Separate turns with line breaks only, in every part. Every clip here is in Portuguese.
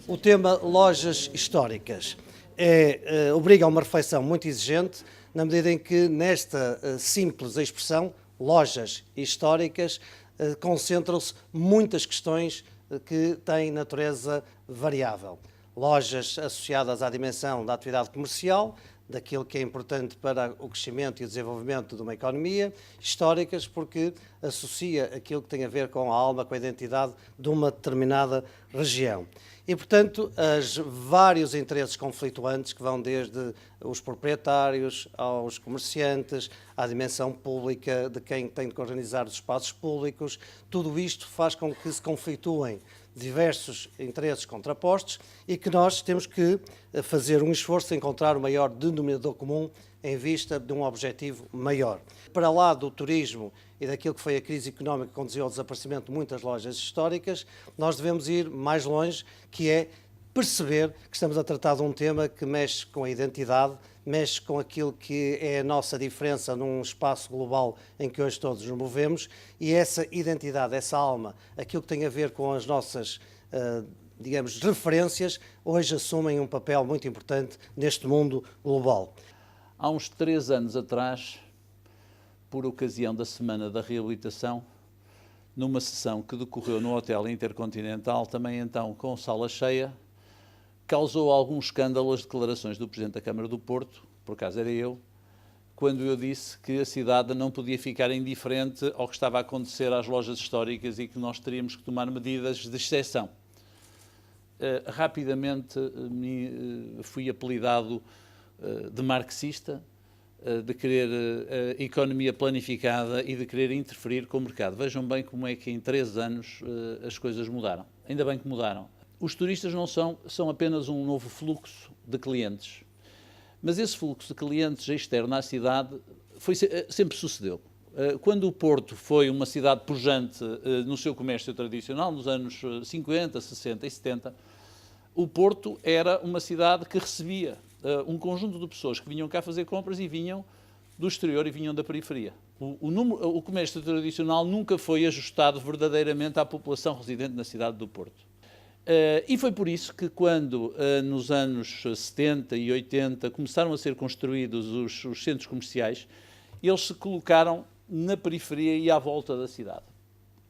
O tema lojas históricas obriga a uma reflexão muito exigente, na medida em que nesta simples expressão, lojas históricas, concentram-se muitas questões que têm natureza variável. Lojas associadas à dimensão da atividade comercial, daquilo que é importante para o crescimento e o desenvolvimento de uma economia, históricas porque associa aquilo que tem a ver com a alma, com a identidade de uma determinada região. E, portanto, os vários interesses conflituantes que vão desde os proprietários aos comerciantes, à dimensão pública de quem tem de organizar os espaços públicos, tudo isto faz com que se conflituem diversos interesses contrapostos e que nós temos que fazer um esforço de encontrar o maior denominador comum em vista de um objetivo maior. Para lá do turismo e daquilo que foi a crise económica que conduziu ao desaparecimento de muitas lojas históricas, nós devemos ir mais longe, que é perceber que estamos a tratar de um tema que mexe com a identidade, mexe com aquilo que é a nossa diferença num espaço global em que hoje todos nos movemos, e essa identidade, essa alma, aquilo que tem a ver com as nossas, digamos, referências, hoje assumem um papel muito importante neste mundo global.
Há uns 3 anos atrás, por ocasião da Semana da Reabilitação, numa sessão que decorreu no Hotel Intercontinental, também então com sala cheia, causou algum escândalo as declarações do Presidente da Câmara do Porto, por acaso era eu, quando eu disse que a cidade não podia ficar indiferente ao que estava a acontecer às lojas históricas e que nós teríamos que tomar medidas de exceção. Rapidamente fui apelidado de marxista, de querer a economia planificada e de querer interferir com o mercado. Vejam bem como é que em 3 anos as coisas mudaram. Ainda bem que mudaram. Os turistas não são apenas um novo fluxo de clientes, mas esse fluxo de clientes externo à cidade sempre sucedeu. Quando o Porto foi uma cidade pujante no seu comércio tradicional, nos anos 50, 60 e 70, o Porto era uma cidade que recebia um conjunto de pessoas que vinham cá fazer compras e vinham do exterior e vinham da periferia. O comércio tradicional nunca foi ajustado verdadeiramente à população residente na cidade do Porto. E foi por isso que quando, nos anos 70 e 80, começaram a ser construídos os centros comerciais, eles se colocaram na periferia e à volta da cidade.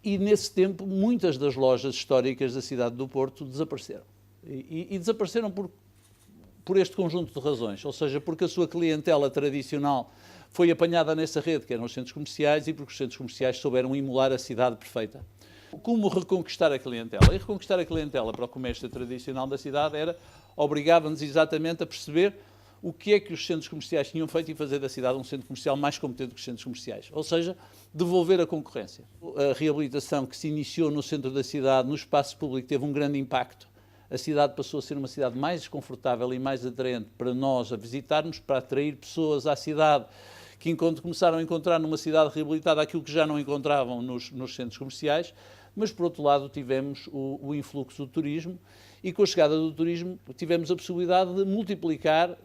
E nesse tempo, muitas das lojas históricas da cidade do Porto desapareceram. E desapareceram por este conjunto de razões, ou seja, porque a sua clientela tradicional foi apanhada nessa rede, que eram os centros comerciais, e porque os centros comerciais souberam emular a cidade perfeita. Como reconquistar a clientela? E reconquistar a clientela para o comércio tradicional da cidade obrigava-nos exatamente a perceber o que é que os centros comerciais tinham feito e fazer da cidade um centro comercial mais competente que os centros comerciais. Ou seja, devolver a concorrência. A reabilitação que se iniciou no centro da cidade, no espaço público, teve um grande impacto. A cidade passou a ser uma cidade mais confortável e mais atraente para nós a visitarmos, para atrair pessoas à cidade que começaram a encontrar numa cidade reabilitada aquilo que já não encontravam nos centros comerciais. Mas, por outro lado, tivemos o influxo do turismo e, com a chegada do turismo, tivemos a possibilidade de multiplicar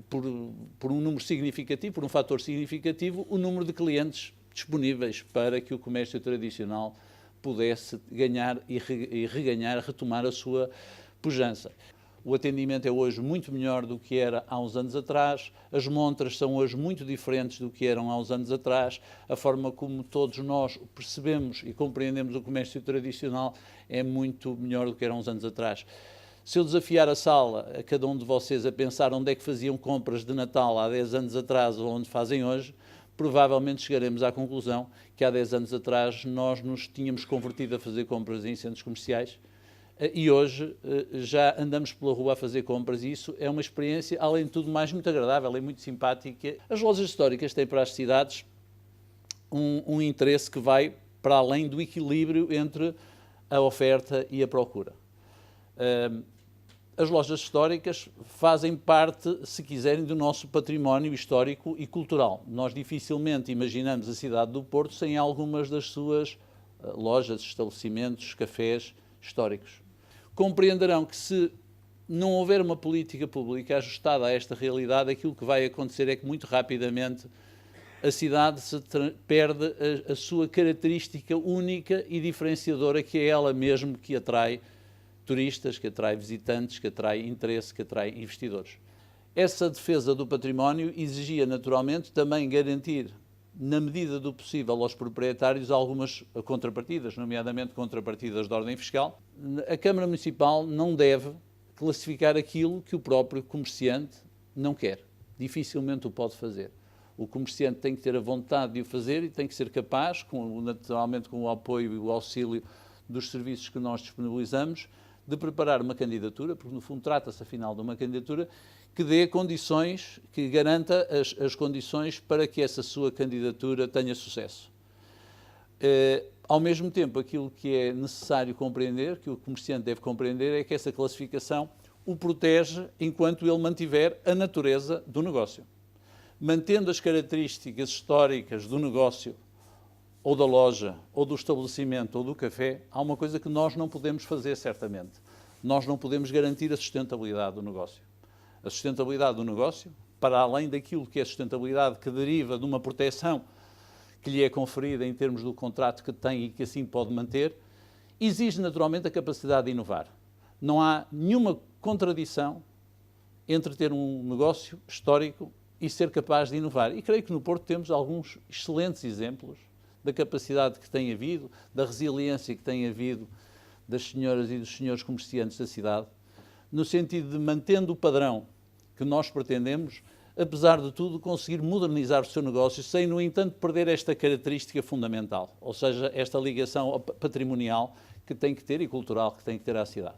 por um número significativo, por um fator significativo, o número de clientes disponíveis para que o comércio tradicional pudesse ganhar e retomar a sua pujança. O atendimento é hoje muito melhor do que era há uns anos atrás, as montras são hoje muito diferentes do que eram há uns anos atrás, a forma como todos nós percebemos e compreendemos o comércio tradicional é muito melhor do que era há uns anos atrás. Se eu desafiar a sala, a cada um de vocês, a pensar onde é que faziam compras de Natal há 10 anos atrás ou onde fazem hoje, provavelmente chegaremos à conclusão que há 10 anos atrás nós nos tínhamos convertido a fazer compras em centros comerciais, e hoje já andamos pela rua a fazer compras e isso é uma experiência, além de tudo, mais muito agradável e muito simpática. As lojas históricas têm para as cidades um interesse que vai para além do equilíbrio entre a oferta e a procura. As lojas históricas fazem parte, se quiserem, do nosso património histórico e cultural. Nós dificilmente imaginamos a cidade do Porto sem algumas das suas lojas, estabelecimentos, cafés históricos. Compreenderão que se não houver uma política pública ajustada a esta realidade, aquilo que vai acontecer é que muito rapidamente a cidade perde a sua característica única e diferenciadora, que é ela mesmo que atrai turistas, que atrai visitantes, que atrai interesse, que atrai investidores. Essa defesa do património exigia naturalmente também garantir, na medida do possível, aos proprietários algumas contrapartidas, nomeadamente contrapartidas de ordem fiscal. A Câmara Municipal não deve classificar aquilo que o próprio comerciante não quer. Dificilmente o pode fazer. O comerciante tem que ter a vontade de o fazer e tem que ser capaz, naturalmente com o apoio e o auxílio dos serviços que nós disponibilizamos, de preparar uma candidatura, porque no fundo trata-se afinal de uma candidatura que dê condições, que garanta as condições para que essa sua candidatura tenha sucesso. Ao mesmo tempo, aquilo que é necessário compreender, que o comerciante deve compreender, é que essa classificação o protege enquanto ele mantiver a natureza do negócio. Mantendo as características históricas do negócio, ou da loja, ou do estabelecimento, ou do café, há uma coisa que nós não podemos fazer, certamente. Nós não podemos garantir a sustentabilidade do negócio. A sustentabilidade do negócio, para além daquilo que é sustentabilidade que deriva de uma proteção que lhe é conferida em termos do contrato que tem e que assim pode manter, exige naturalmente a capacidade de inovar. Não há nenhuma contradição entre ter um negócio histórico e ser capaz de inovar. E creio que no Porto temos alguns excelentes exemplos da capacidade que tem havido, da resiliência que tem havido das senhoras e dos senhores comerciantes da cidade, no sentido de, mantendo o padrão que nós pretendemos, apesar de tudo, conseguir modernizar o seu negócio sem, no entanto, perder esta característica fundamental, ou seja, esta ligação patrimonial que tem que ter e cultural que tem que ter à cidade.